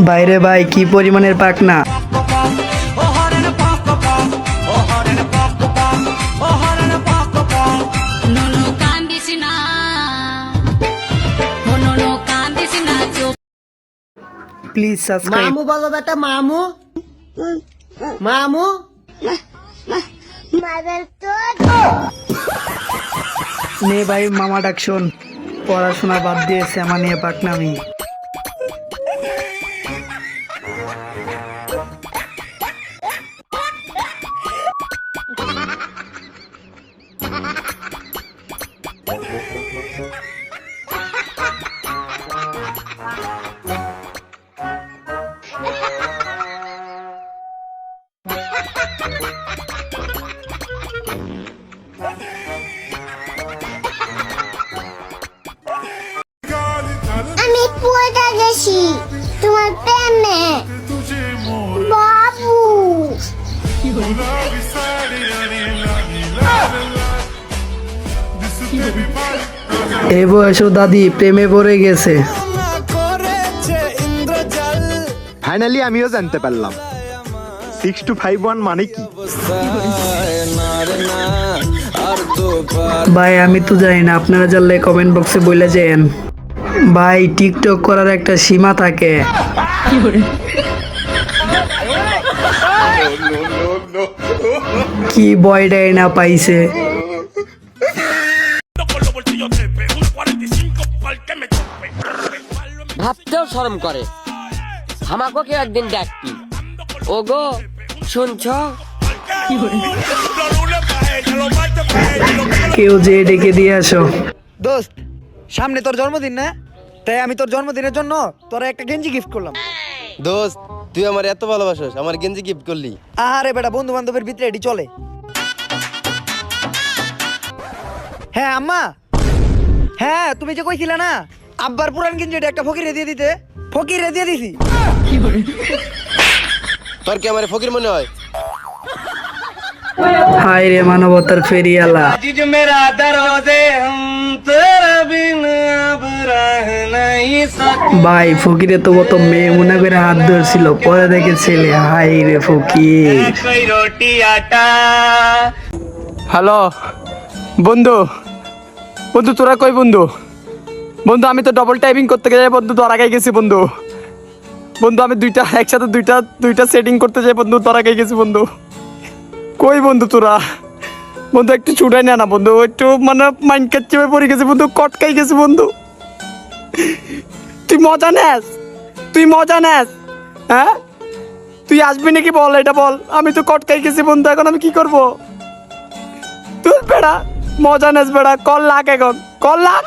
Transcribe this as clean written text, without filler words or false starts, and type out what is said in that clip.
বাইরে ভাই কি পরিমাণের পাকনা। Please subscribe. মামু বলো বেটা, মামু মামু নে ভাই মামা ডাক শোন, পড়াশোনা বাদ দিয়ে শ্যামা নিয়ে পাকনামি। আমি পড়ে গেছি তোমার প্রেমে বাবু। এই বয়সেও দাদি প্রেমে পড়ে গেছে। ফাইনালি আমিও জানতে পারলাম 6251 মানে কি। ভাই আমি তো জানি না, আপনারা জানলে কমেন্ট বক্সে বলে যান। ভাই টিকটক করার একটা সীমা থাকে। কি বয়ডাই না পাইছে। ভাবতেও শরম করে। আমাকে কেউ একদিন ডাকবি। ও গো শুনছ? কেউ যে ডেকে দিয়ে আসো। দোস্ত সামনে তোর জন্মদিন না, তাই আমি তোর জন্মদিনের জন্য তোরা একটা গেঞ্জি গিফট করলাম। দোস্ত তুই আমার এত ভালোবাসিস, আমার গেঞ্জি গিফট করলি। আরে বেটা, বন্ধু বান্ধবের ভিতরে এটি চলে। হ্যাঁ আম্মা, হ্যাঁ তুমি যে কইছিলে না আব্বার পুরান গেঞ্জি একটা ফকিরে দিয়ে দিতে, ফকিরে দিয়ে দিছি। তোর কি আমার ফকির মনে হয়? হায় রে মানবতার ফেরিয়ালা। ভাই ফকিরে তো কত মেয়ে মনে করে হাত ধরছিল, পরে দেখে ছেলে। হাই রে ফকির। হ্যালো বন্ধু, বন্ধু তোরা কই বন্ধু? বন্ধু আমি তো ডবল টাইপিং করতে যাই বন্ধু, তোর আগে গেছি বন্ধু। বন্ধু আমি একসাথে দুইটা সেটিং করতে যাই বন্ধু, তোর আগে গেছি বন্ধু। কই বন্ধু তোরা? বন্ধু একটু চুড়াই না বন্ধু, একটু মানে মাইন্ড কাচ্চে পড়ে গেছে বন্ধু, কটকাই গেছে বন্ধু। তুই মজা নেস, হ্যাঁ তুই আসবি নাকি বল, এটা বল। আমি তো কটকাই গেছি বন্ধু, এখন আমি কি করবো? তুই বেড়া মজা নেস বেড়া, কল লাখ এখন, কল লাখ।